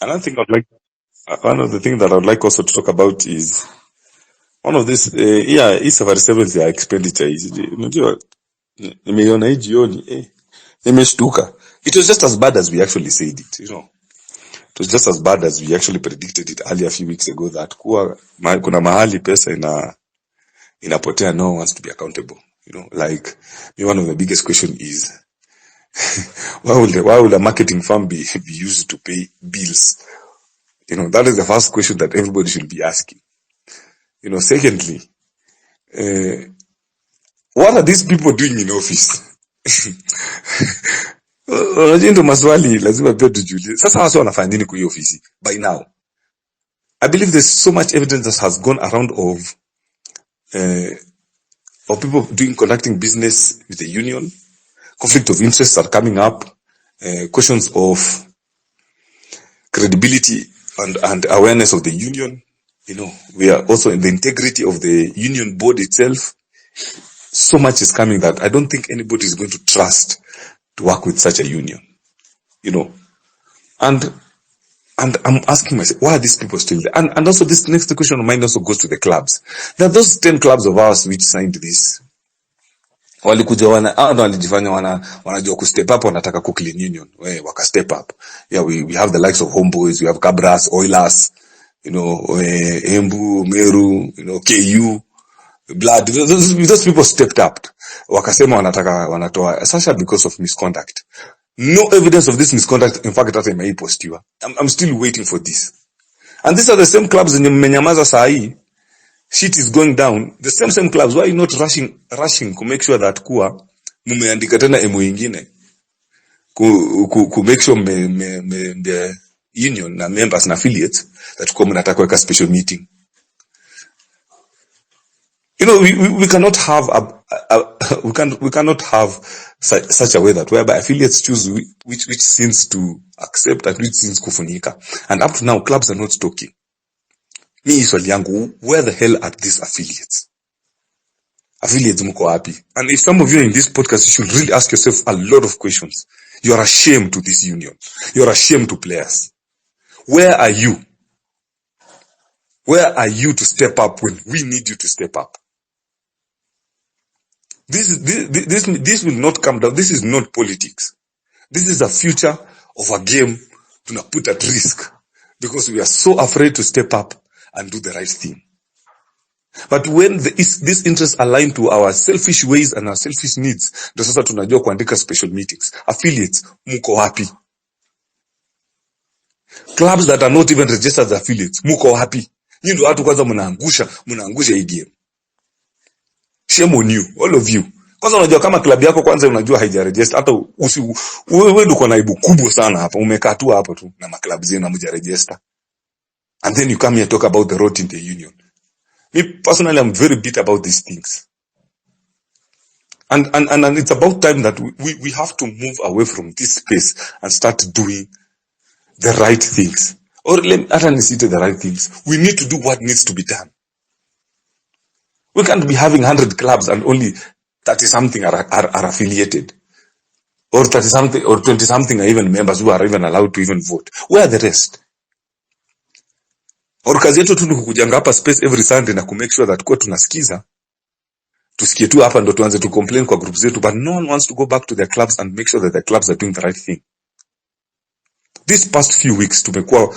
Another thing I'd like, one of the things that I'd like also to talk about is one of this, hii safari 7 ya expenditure hizi. Unajua, nimeiona hii jioni, nimeshtuka. It was just as bad as we actually said it, It was just as bad as we actually predicted it earlier a few weeks ago that kuna mahali pesa inapotea, no one wants to be accountable. Like, one of the biggest question is, why will a marketing firm be used to pay bills? That is the first question that everybody should be asking. Secondly, what are these people doing in office? Unajua maswali lazima pia tujiulize. Sasa wao wanafanya nini kwa ofisi by now? I believe there's so much evidence that has gone around of people conducting business with the union. Conflict of interests are coming up. Questions of credibility and awareness of the union. We are also in the integrity of the union board itself. So much is coming that I don't think anybody is going to trust to work with such a union. And I'm asking myself, why are these people still there? And also this next question of mine also goes to the clubs. There are those 10 clubs of ours which signed this. Walikuja walijifanya wanajua ku step up, wanataka ku clean union. Waka step up. Yeah, we have the likes of Homeboys, we have Cabras, Oilers, Embu, Meru, KU, Blood. Those people stepped up. Wakasema wanatoa Sasha because of misconduct. No evidence of this misconduct. In fact, hata imeipostiwa. I'm still waiting for this. And these are the same clubs in mmenyamaza saa hii. Shit is going down. The same clubs. Why are you not rushing to make sure that mumeandika tena emu ingine ku make sure the union na members na affiliates that mnataka kuweka special meeting. We cannot have we cannot have such a way that whereby affiliates choose which sins to accept and which sins kufunika. And up to now, clubs are not talking. Me swali yangu, where the hell are these affiliates? Affiliates mko wapi? And if some of you in this podcast, you should really ask yourself a lot of questions. You are ashamed to this union. You are ashamed to players. Where are you? Where are you to step up when we need you to step up? This will not come down. This is not politics. This is a future of a game to put at risk because we are so afraid to step up and do the right thing. But when these interests align to our selfish ways and our selfish needs, ndio sasa tunajua kuandika special meetings. Affiliates, muko wapi? Clubs that are not even registered as affiliates, muko wapi? Nyinyi ndio watu kwanza mnaangusha hii game. Shame on you, all of you. Kwanza unajua kama club yako kwanza unajua haijaregister, hata wewe uko na aibu kubwa sana hapa, umekaa tu hapo tu na maclub zenu hamjaregister. And then you come here talk about the rot in the union. Me personally, I'm very bitter about these things. And it's about time that we have to move away from this space and start doing the right things. Or let me say the right things. We need to do what needs to be done. We can't be having 100 clubs and only 30 something are affiliated. Or 30 something or 20 something are even members who are even allowed to even vote. Where are the rest? Or kazi yetu tu ni kukujanga hapa space every Sunday na make sure that kwa tunasikiza. Tusikie tu hapa ndo tuanze to complain kwa groups zetu, but no one wants to go back to their clubs and make sure that the clubs are doing the right thing. These past few weeks tumekuwa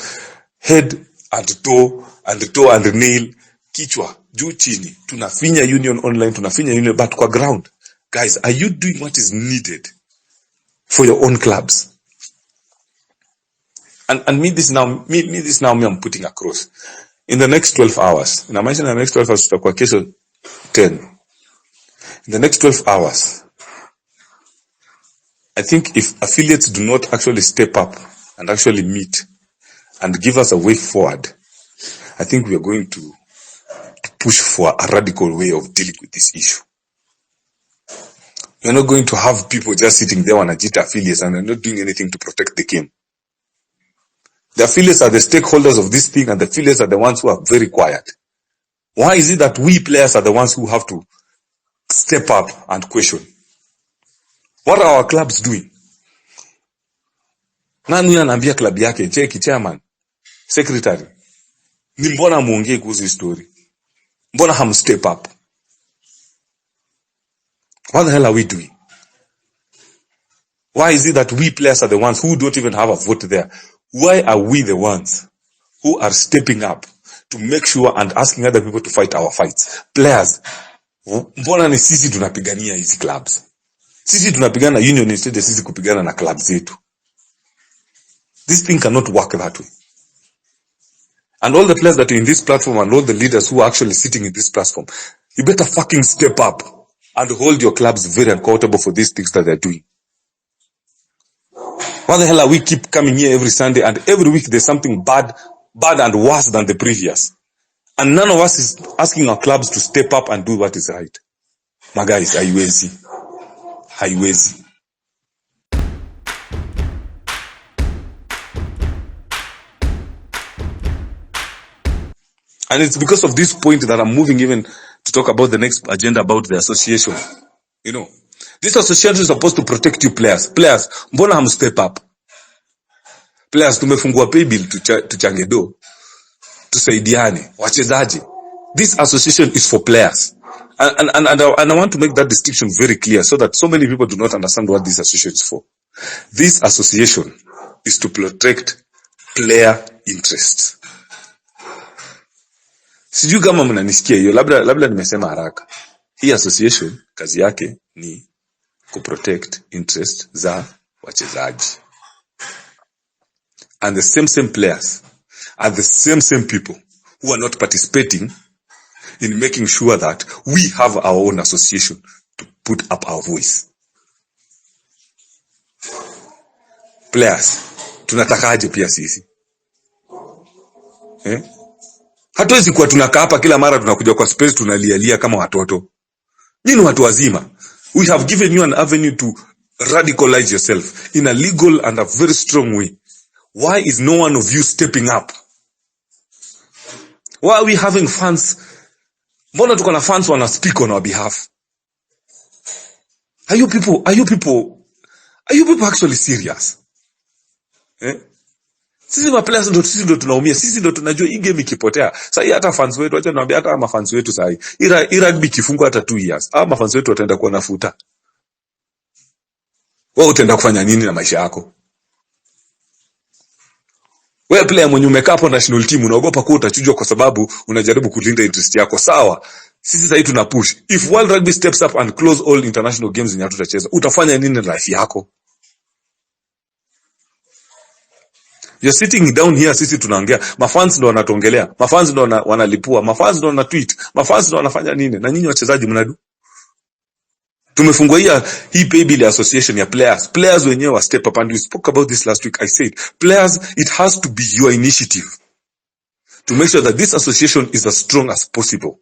head and toe and nail, kichwa juu chini, tunafinya union online, tunafinya union, but kwa ground, guys, are you doing what is needed for your own clubs? And me this now I'm putting across. In the next 12 hours, and I mentioned in the next 12 hours, tutakuwa kesho 10. In the next 12 hours, I think if affiliates do not actually step up and actually meet and give us a way forward, I think we are going to push for a radical way of dealing with this issue. We're not going to have people just sitting there wanajita affiliates and they're not doing anything to protect the game. The affiliates are the stakeholders of this thing, and the affiliates are the ones who are very quiet. Why is it that we players are the ones who have to step up and question? What are our clubs doing? Nani anaambia club yake, cheki chairman, secretary, ni mbona muongee kuhusu story? Mbona ham step up? What the hell are we doing? Why is it that we players are the ones who don't even have a vote there? Why are we the ones who are stepping up to make sure and asking other people to fight our fights? Players, mbona ni sisi tunapigania hizi clubs? Sisi tunapigana union instead of sisi kupigana na clubs zetu. This thing cannot work that way. And all the players that are in this platform and all the leaders who are actually sitting in this platform, you better fucking step up and hold your clubs very accountable for these things that they're doing. Why the hell are we keep coming here every Sunday and every week there's something bad and worse than the previous? And none of us is asking our clubs to step up and do what is right. My guys, haiwezi. And it's because of this point that I'm moving even to talk about the next agenda about the association. You know, this association is supposed to protect you players. Players, mbona ham step up? Players, tumefungua pay bill tuchange do. Tusaidiane. Wachezaji. This association is for players. And I want to make that distinction very clear so that so many people do not understand what this association is for. This association is to protect player interests. Sijui kama mnanisikia hiyo, labda nimesema haraka. Hii association kazi yake ni kuprotect interest za wachezaji. And the same players are the same people who are not participating in making sure that we have our own association to put up our voice. Players, tunatakaje pia sisi? Hatuwezi kuwa tunakaa hapa kila mara tunakuja kwa space tunalialia kama watoto. Nyinyi watu wazima. We have given you an avenue to radicalize yourself in a legal and a very strong way. Why is no one of you stepping up? Why are we having fans? Mbona tuko na fans wana speak on our behalf? Are you people actually serious? Sisi players ndo tunaumia, sisi ndo tunajua hii game ikipotea. Sasa hata fans wetu, acha naambia hata ama fans wetu sasa hii rugby kifungwa hata 2 years. Ama fans wetu wataenda kuwa nafuta. Wewe utaenda kufanya nini na maisha yako? Wewe player mwenye umekaa hapo national team unaogopa kuwa utachujwa kwa sababu unajaribu kulinda interest yako. Sawa. Sisi sasa tuna push. If World Rugby steps up and close all international games yenye tutacheza, utafanya nini na life yako? You're sitting down here, sisi tunaongea. Mafans ndo wanatuongelea. Mafans ndo wanalipua. Mafans ndo wana tweet. Mafans ndo wanafanya nini? Na nyinyi wachezaji mnadu? Tumefungua hii pay bill association ya players. Players wenyewe wa step up, and we spoke about this last week. I said, players, it has to be your initiative to make sure that this association is as strong as possible.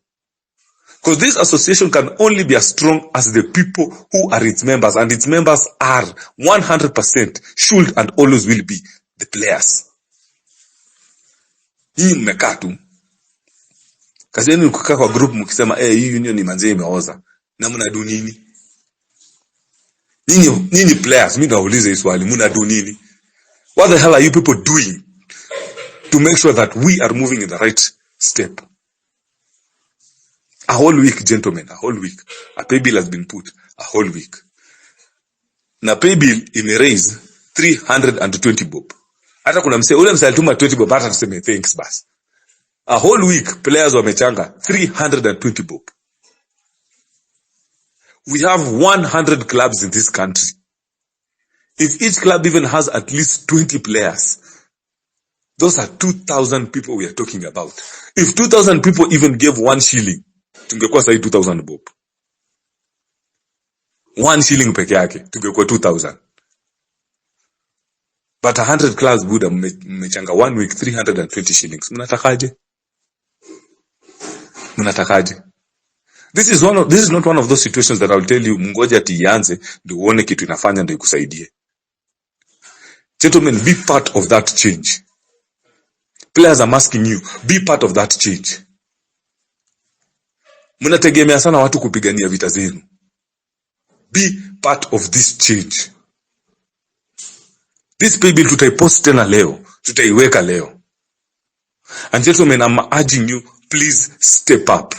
Because this association can only be as strong as the people who are its members, and its members are 100% should and always will be the players. Hii mmekaa tu. Kazi yenu ni kukaa kwa group mkisema hii union ni manzee imeoza. Na mnadu nini? Nini players, mimi nauliza hii swali, mnadu nini? What the hell are you people doing to make sure that we are moving in the right step? A whole week, gentlemen, a whole week. A pay bill has been put. A whole week. Na pay bill ime-raise 320 bob. Hata kuna ule msali tuma 20 bob, hata tuseme thanks bas. A whole week, players wamechanga 320 bob. We have 100 clubs in this country. If each club even has at least 20 players, those are 2,000 people we are talking about. If 2,000 people even gave 1 shilling, tungekuwa sahi 2,000 bob. 1 shilling peke yake, tungekuwa 2,000. But 100 clubs Buddha mmechanga 1 week 320 shillings. Mnatakaje? This is not one of those situations that I'll tell you mungoja ati ianze ndio uone kitu inafanya ndio ikusaidie. Gentlemen, be part of that change. Players are asking you, be part of that change. Mnategemea sana watu kupigania vita zenu. Be part of this change. This pay bill tutaipost tena leo, tutaiweka leo. And gentlemen, I'm urging you, please step up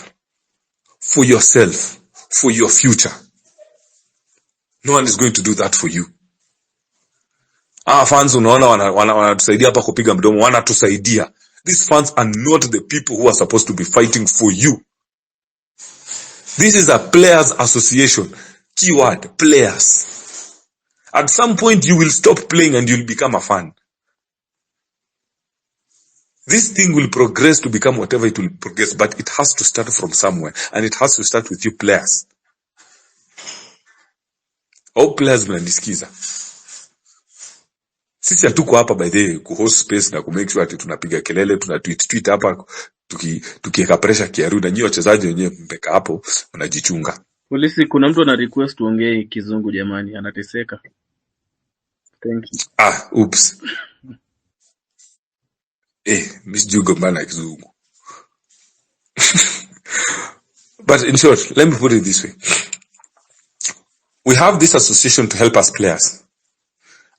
for yourself, for your future. No one is going to do that for you. Fans unaona wanatusaidia hapa kupiga mdomo, wanatusaidia. These fans are not the people who are supposed to be fighting for you. This is a players association. Keyword, players. At some point you will stop playing and you'll become a fan. This thing will progress to become whatever it will progress, but it has to start from somewhere, and it has to start with you players. All players mnanisikiza. Sisi hatuko hapa by the way kuhost space na kumake sure ati tunapiga kelele, tunatweet hapa tukiweka pressure kiaru, na nyinyi wachezaji wenyewe mpeka hapo mnajichunga. Polisi, kuna mtu ana request uongee kizungu jamani, anateseka. Thank you. Oops. Miss Jugo mana kizungu. But in short, let me put it this way. We have this association to help us players.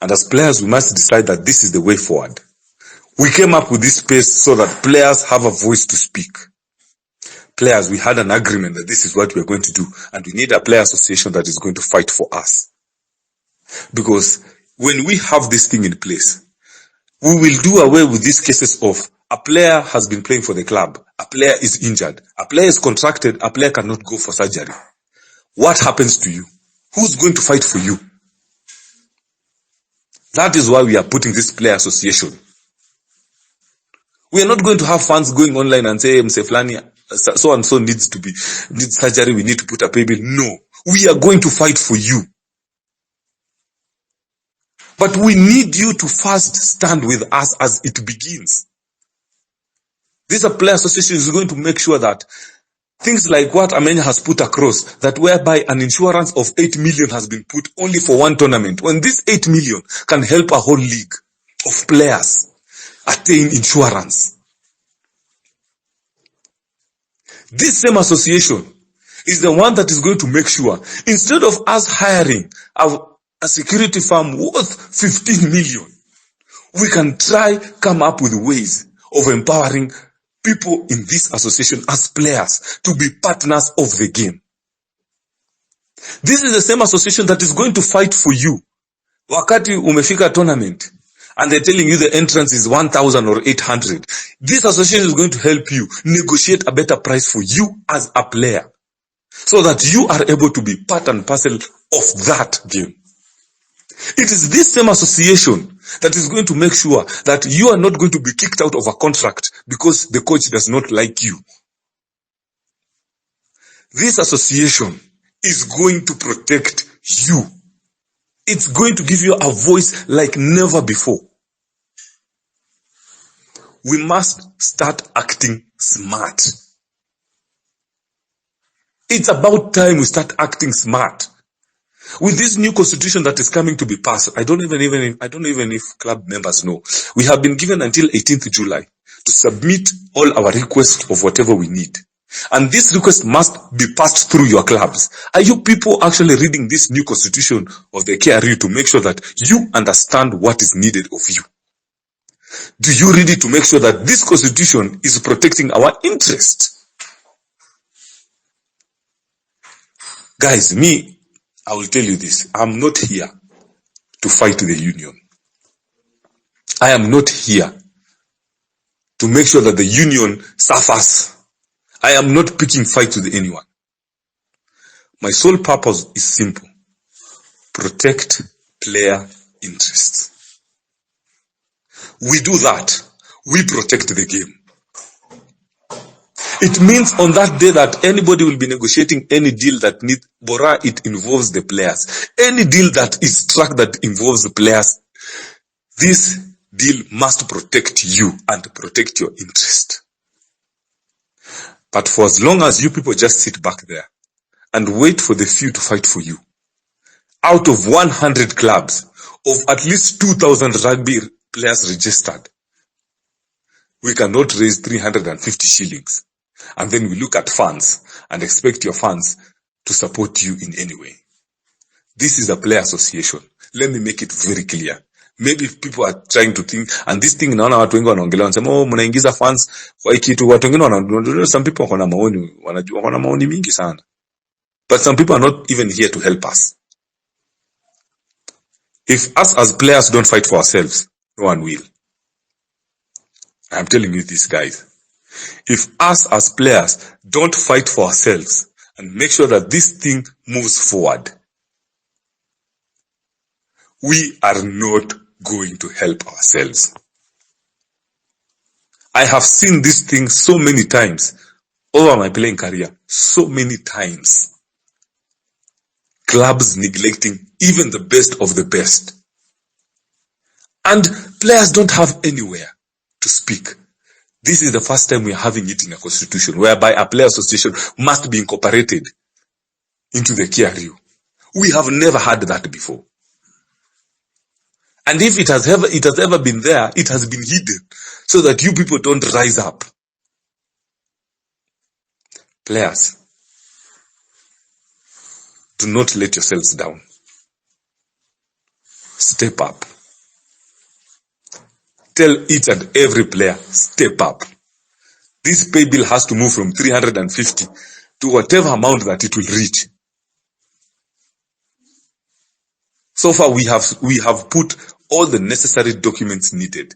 And as players, we must decide that this is the way forward. We came up with this space so that players have a voice to speak. Players, we had an agreement that this is what we are going to do. And we need a player association that is going to fight for us. Because when we have this thing in place, we will do away with these cases of a player has been playing for the club, a player is injured, a player is contracted, a player cannot go for surgery. What happens to you? Who's going to fight for you? That is why we are putting this player association. We are not going to have fans going online and say, Mseflani, so and so needs surgery, we need to put a pay bill. No, we are going to fight for you. But we need you to first stand with us as it begins. This player association is going to make sure that things like what Amenya has put across, that whereby an insurance of 8 million has been put only for one tournament, when this 8 million can help a whole league of players attain insurance. This same association is the one that is going to make sure, instead of us hiring a security firm worth 15 million, we can come up with ways of empowering people in this association as players to be partners of the game. This is the same association that is going to fight for you. Wakati umefika tournament and they're telling you the entrance is 1,000 or 800. This association is going to help you negotiate a better price for you as a player, so that you are able to be part and parcel of that game. It is this same association that is going to make sure that you are not going to be kicked out of a contract because the coach does not like you. This association is going to protect you. It's going to give you a voice like never before. We must start acting smart. It's about time we start acting smart. With this new constitution that is coming to be passed, I don't even if club members know. We have been given until 18th July to submit all our requests of whatever we need. And this request must be passed through your clubs. Are you people actually reading this new constitution of the KRU to make sure that you understand what is needed of you? Do you read it to make sure that this constitution is protecting our interests? Guys, I will tell you this. I'm not here to fight the union. I am not here to make sure that the union suffers. I am not picking fights with anyone. My sole purpose is simple. Protect player interests. We do that. We protect the game. It means on that day that anybody will be negotiating any deal that it involves the players. Any deal that is struck that involves the players, this deal must protect you and protect your interest. But for as long as you people just sit back there and wait for the few to fight for you, out of 100 clubs of at least 2,000 rugby players registered, we cannot raise 350 shillings. And then we look at fans and expect your fans to support you in any way. This is a player association. Let me make it very clear. Maybe people are trying to think, and this thing naona watu wengi wanaongelea wanasema mnaingiza funds kwa hiki kitu. Watu wengine some people wana maoni, wanajua wana maoni mingi sana. But some people are not even here to help us. If us as players don't fight for ourselves, no one will. I'm telling you this, guys. If us as players don't fight for ourselves and make sure that this thing moves forward, we are not going to help ourselves. I have seen this thing so many times over my playing career. So many times. Clubs neglecting even the best of the best. And players don't have anywhere to speak. This is the first time we are having it in a constitution whereby a player association must be incorporated into the KRU. We have never had that before. And if it has ever been there, it has been hidden so that you people don't rise up. Players, do not let yourselves down. Step up. Tell each and every player, step up. This pay bill has to move from 350 to whatever amount that it will reach. So far we have put all the necessary documents needed.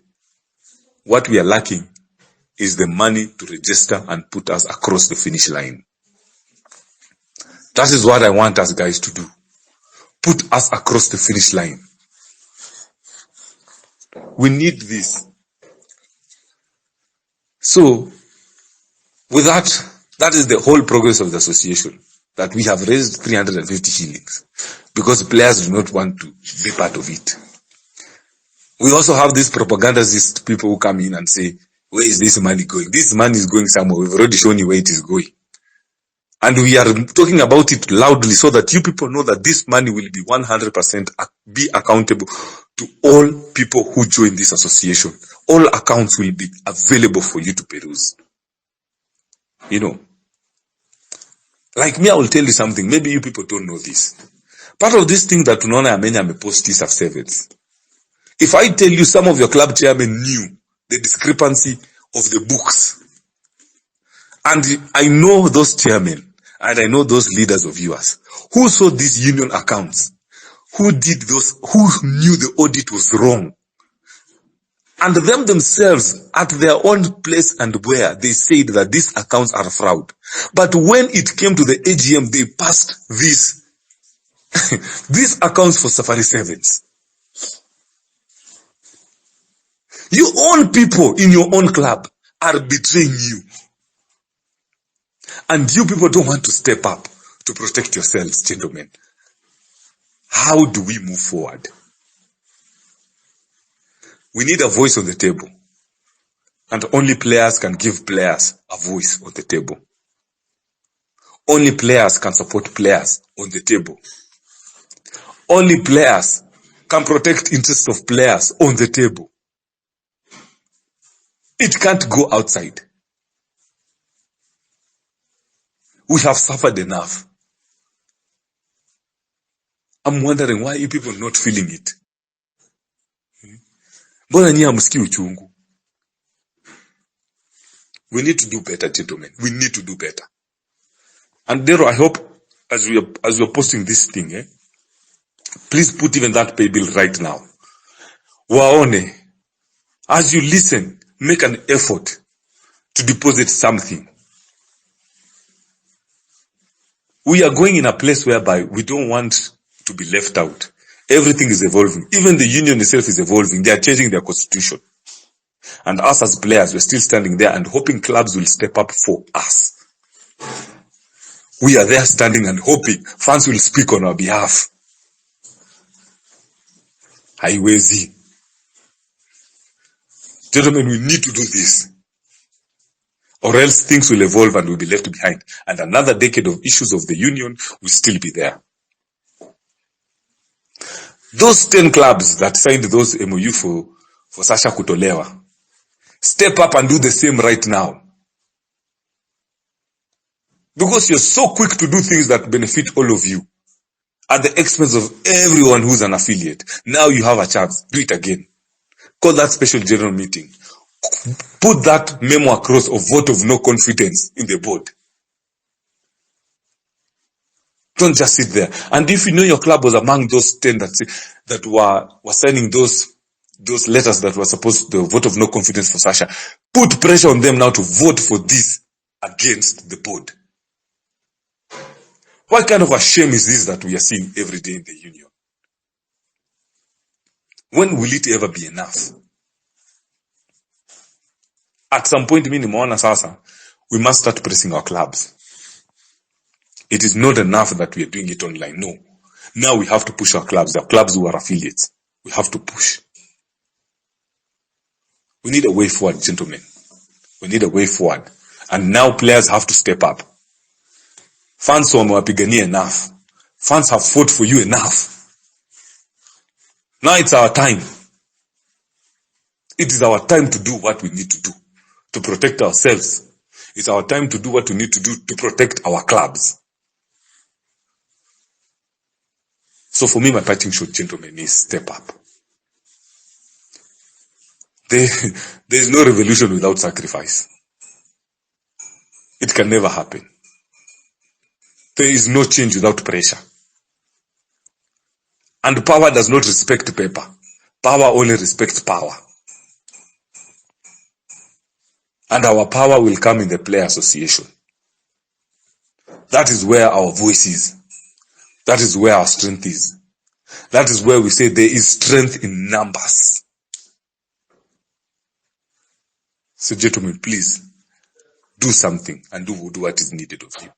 What we are lacking is the money to register and put us across the finish line. That is what I want us guys to do. Put us across the finish line. We need this. So, with that is the whole progress of the association. That we have raised 350 shillings. Because players do not want to be part of it. We also have these propagandist people who come in and say, where is this money going? This money is going somewhere. We've already shown you where it is going. And we are talking about it loudly so that you people know that this money will be 100% be accountable to all people who join this association. All accounts will be available for you to peruse. You know, like me, I will tell you something. Maybe you people don't know this. Part of this thing that tunaona amenya amepost is of savings. If I tell you some of your club chairmen knew the discrepancy of the books, and I know those chairmen, and I know those leaders of yours, who saw these union accounts, who knew the audit was wrong, and them themselves at their own place and where they said that these accounts are fraud. But when it came to the AGM, they passed these accounts for Safari Sevens. Your own people in your own club are betraying you. And you people don't want to step up to protect yourselves, gentlemen. How do we move forward? We need a voice on the table. And only players can give players a voice on the table. Only players can support players on the table. Only players can protect interests of players on the table. It can't go outside. We have suffered enough. I'm wondering why you people are not feeling it. Mbona nyinyi hamsikii uchungu? We need to do better, gentlemen. We need to do better. And Dero, I hope as we are posting this thing, please put even that pay bill right now. Waone, as you listen, make an effort to deposit something. We are going in a place whereby we don't want to be left out. Everything is evolving. Even the union itself is evolving. They are changing their constitution. And us as players, we're still standing there and hoping clubs will step up for us. We are there standing and hoping fans will speak on our behalf. Haiwezi. Gentlemen, we need to do this. Or else things will evolve and we'll be left behind. And another decade of issues of the union will still be there. Those 10 clubs that signed those MOU for Sasha kutolewa, step up and do the same right now. Because you're so quick to do things that benefit all of you. at the expense of everyone who's an affiliate. Now you have a chance. Do it again. Call that special general meeting. Put that memo across of vote of no confidence in the board. Don't just sit there. And if you know your club was among those 10 that were signing those letters that were supposed to vote of no confidence for Sasha, put pressure on them now to vote for this against the board. What kind of a shame is this that we are seeing every day in the union? When will it ever be enough? At some point, we must start pressing our clubs. It is not enough that we are doing it online. No. Now we have to push our clubs. The clubs who are affiliates. We have to push. We need a way forward, gentlemen. We need a way forward. And now players have to step up. Fans wamewapigania enough. Fans have fought for you enough. Now it's our time. It is our time to do what we need to do to protect ourselves. It's our time to do what we need to do to protect our clubs. So for me, my parting shot, gentlemen, is step up. There is no revolution without sacrifice. It can never happen. There is no change without pressure. And power does not respect paper. Power only respects power. And our power will come in the player association. That is where our voice is. That is where our strength is. That is where we say there is strength in numbers. So gentlemen, please, do something and do what is needed of you.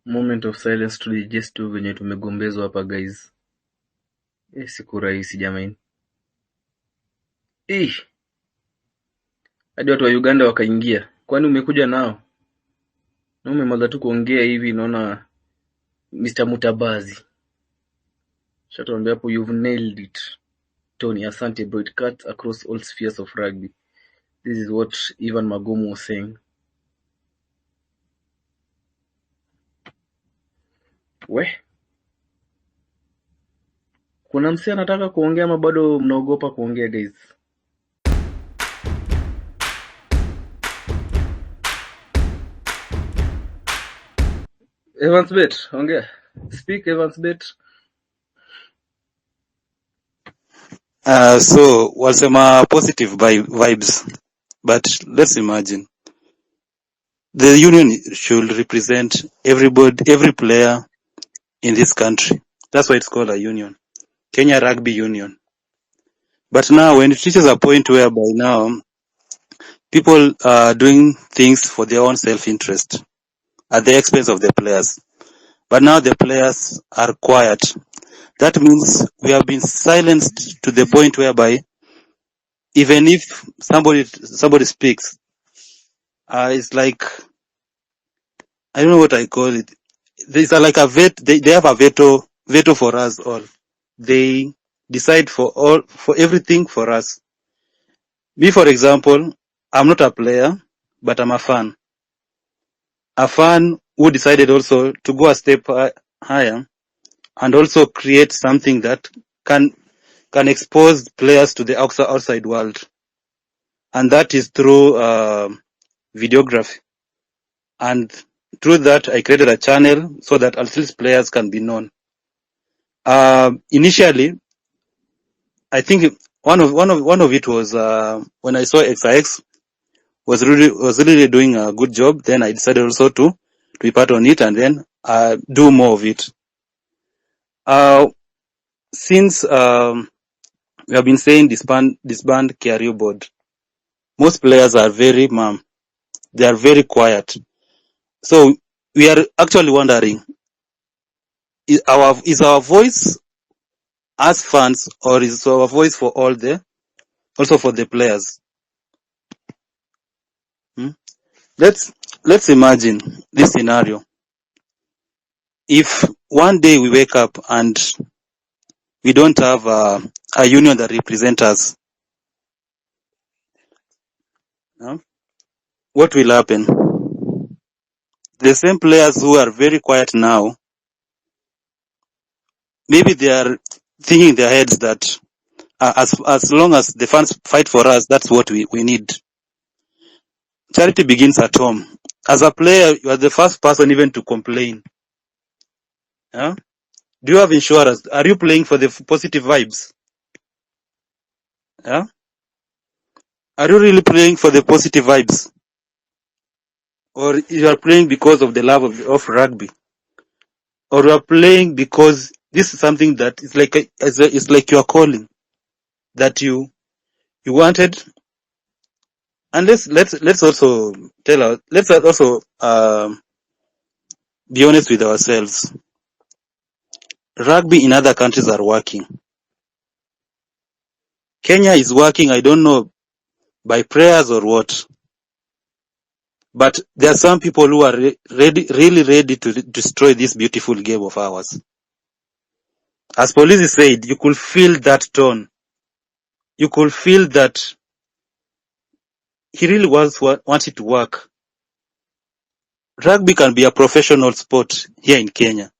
Moment of silence to digest tu venye tumegombezwa hapa guys. Siku rahisi jamani. Hadi watu wa Uganda wakaingia. Kwani umekuja nao? Na umemaliza tu kuongea hivi naona Mr. Mutabazi. Shatuambia hapo you've nailed it. Tony, asante bro, it cuts across all spheres of rugby. This is what Ivan Magomo was saying. Kuna msee anataka kuongea ama bado mnaogopa kuongea guys? Evansbet, ongea. Speak Evansbet. So wasema positive vibes, but let's imagine the union should represent everybody, every player in this country. That's why it's called a union, Kenya Rugby Union. But now when it reaches a point whereby now people are doing things for their own self-interest at the expense of the players, but now the players are quiet, that means we have been silenced to the point whereby even if somebody speaks, it's like, I don't know what I call it. There's like a they have a veto for us all. They decide for everything for us. Me, for example, I'm not a player, but I'm a fan. A fan who decided also to go a step higher and also create something that can expose players to the outside world. And that is through videography. And through that, I created a channel so that at least players can be known. Initially, I think one of it was when I saw XIX was really doing a good job. Then I decided also to be part on it and then do more of it. Since we have been saying disband KRU board, most players are very mum. They are very quiet. So we are actually wondering, is our voice as fans, or is our voice for also for the players? Let's imagine this scenario. If one day we wake up and we don't have a union that represents us, huh? What will happen? The same players who are very quiet now, maybe they are thinking in their heads that as long as the fans fight for us, that's what we need. Charity begins at home. As a player, you are the first person even to complain. Huh? Do you have insurance? Are you playing for the positive vibes? Huh? Are you really playing for the positive vibes? Or you are playing because of the love of rugby? Or you are playing because this is something that is like it's like your calling that you wanted? And let's also be honest with ourselves. Rugby in other countries are working. Kenya is working, I don't know by prayers or what, but there are some people who are really ready to destroy this beautiful game of ours. As police said, you could feel that tone. You could feel that he really wants it to work. Rugby can be a professional sport here in Kenya.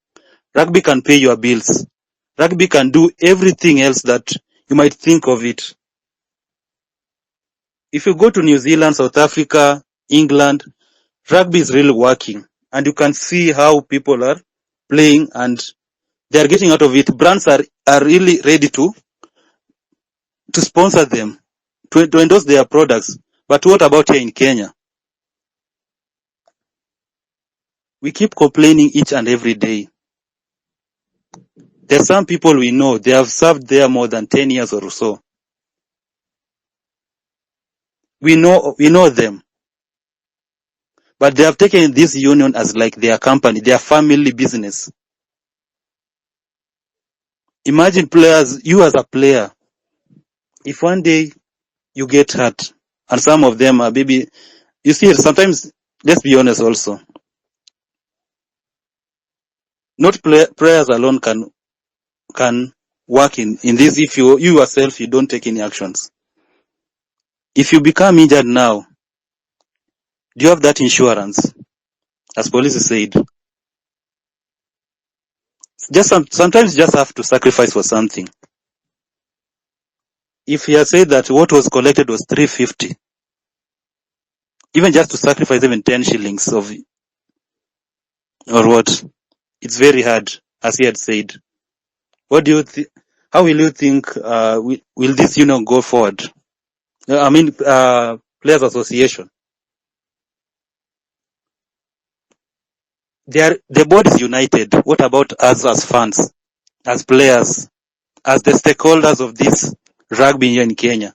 Rugby can pay your bills. Rugby can do everything else that you might think of it. If you go to New Zealand, South Africa, England, rugby is really working. And you can see how people are playing and they are getting out of it. Brands are really ready to sponsor them, to endorse their products. But what about here in Kenya? We keep complaining each and every day. There are some people we know, they have served there more than 10 years or so. We know them. But they have taken this union as like their company, their family business. Imagine players, you as a player, if one day you get hurt, and some of them are maybe, you see, sometimes, let's be honest also, not players alone can work in this if you yourself, you don't take any actions. If you become injured now, do you have that insurance? As police said, sometimes you just have to sacrifice for something. If you said that what was collected was 350, even just to sacrifice even 10 shillings of, or what, it's very hard, as he had said. What do you think? How will you think, will this union go forward? I mean, Players Association. The board is united. What about us as fans, as players, as the stakeholders of this rugby here in Kenya?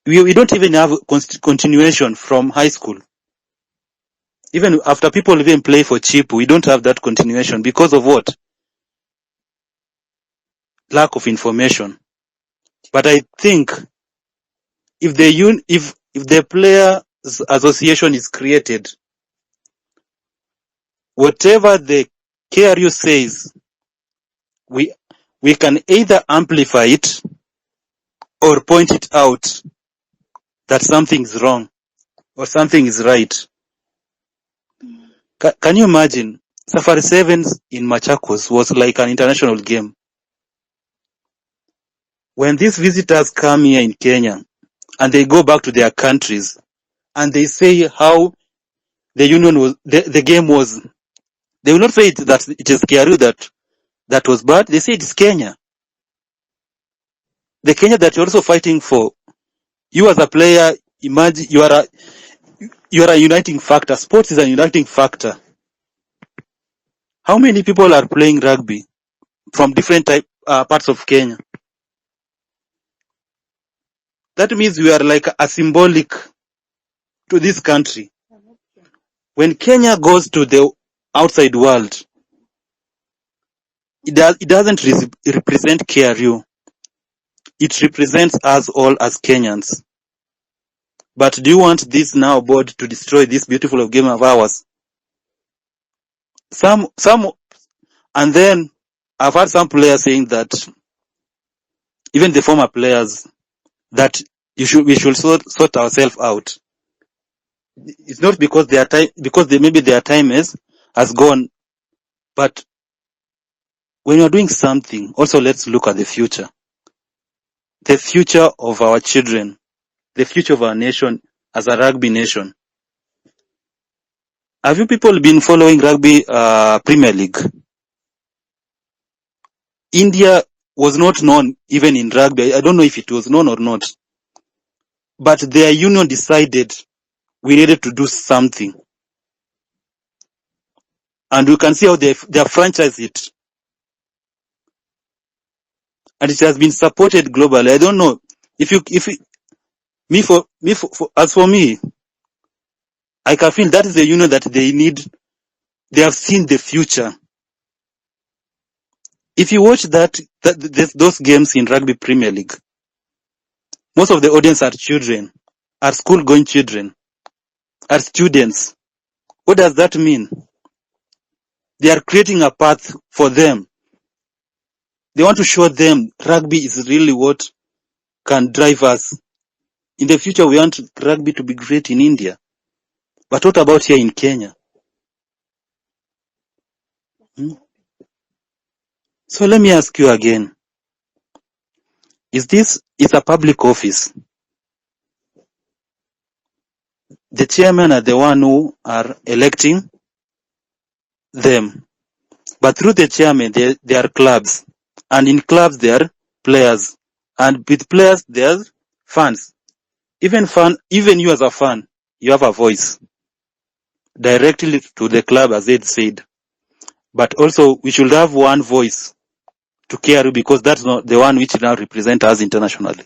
We don't even have continuation from high school. Even after people even play for cheap, we don't have that continuation because of what? Lack of information. But I think if the Players Association is created, whatever the KRU says, we can either amplify it or point it out that something is wrong or something is right. Can you imagine? Safari Sevens in Machakos was like an international game. When these visitors come here in Kenya and they go back to their countries and they say how the union was, the game was, they will not say that it is KRU that was bad. They say it is Kenya. The Kenya that you're also fighting for. You as a player, imagine you are a uniting factor. Sports is a uniting factor. How many people are playing rugby from different parts of Kenya? That means we are like a symbolic to this country. When Kenya goes to the outside world, it doesn't represent KRU. It represents us all as Kenyans. But do you want this now board to destroy this beautiful game of ours? And then I've heard some players saying that, even the former players, that we should sort ourselves out. It's not because maybe their time has gone, but when you're doing something, also let's look at the future of our children, the future of our nation as a rugby nation. Have you people been following rugby Premier League? India was not known even in rugby. I don't know if it was known or not, but their union decided we needed to do something, and you can see how they have franchised it, and it has been supported globally. I don't know as for me, I can feel that is the union that they need. They have seen the future. If you watch those games in Rugby Premier League, most of the audience are children, are school-going children, are students. What does that mean? They are creating a path for them. They want to show them rugby is really what can drive us. In the future, we want rugby to be great in India. But what about here in Kenya? So let me ask you again. Is a public office? The chairman are the one who are electing them. But through the chairman, there are clubs. And in clubs, there are players. And with players, there's fans. Even you as a fan, you have a voice. Directly to the club, as Ed said. But also, we should have one voice to carry, because that's not the one which now represents us internationally.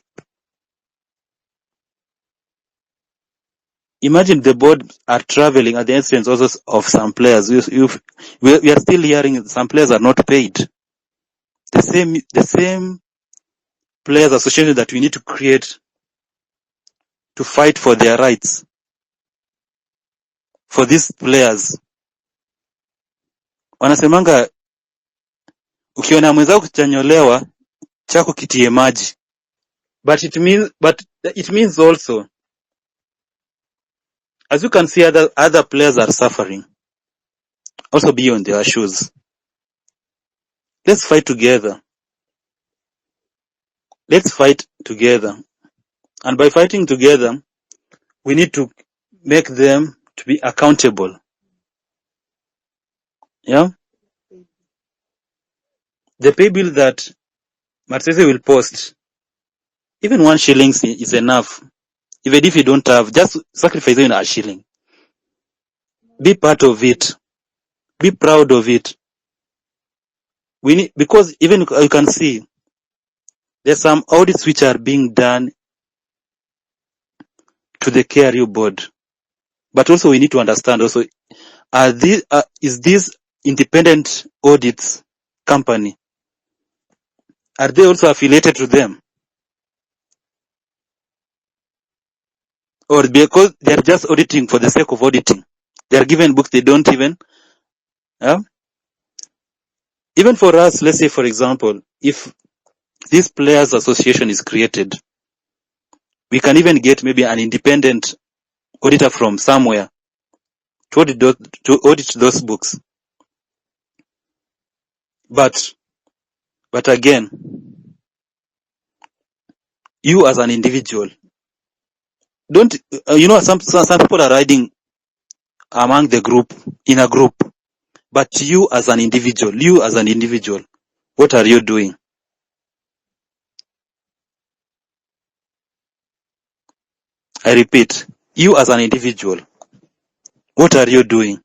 Imagine the board are traveling at the expense also of some players. We are still hearing some players are not paid. The same players association that we need to create to fight for their rights for these players. Wanasemanga ukiona mwenzako kuchanyolewa chako kitie maji. But it means also, as you can see, other players are suffering. Also be on their shoes. Let's fight together. Let's fight together. And by fighting together, we need to make them to be accountable. Yeah? The pay bill that Martese will post, even 1 shilling is enough. Even if you don't have, just sacrifice even a shilling. Be part of it. Be proud of it. Because even you can see, there's some audits which are being done to the KRU board. But also we need to understand also, is this independent audits company, are they also affiliated to them? Or because they're just auditing for the sake of auditing? They are given books they don't even, even for us, let's say for example, if this players association is created, we can even get maybe an independent auditor from somewhere to audit those books. But again, you as an individual, don't, some people are riding among the group, in a group, but you as an individual, what are you doing? I repeat, you as an individual, what are you doing?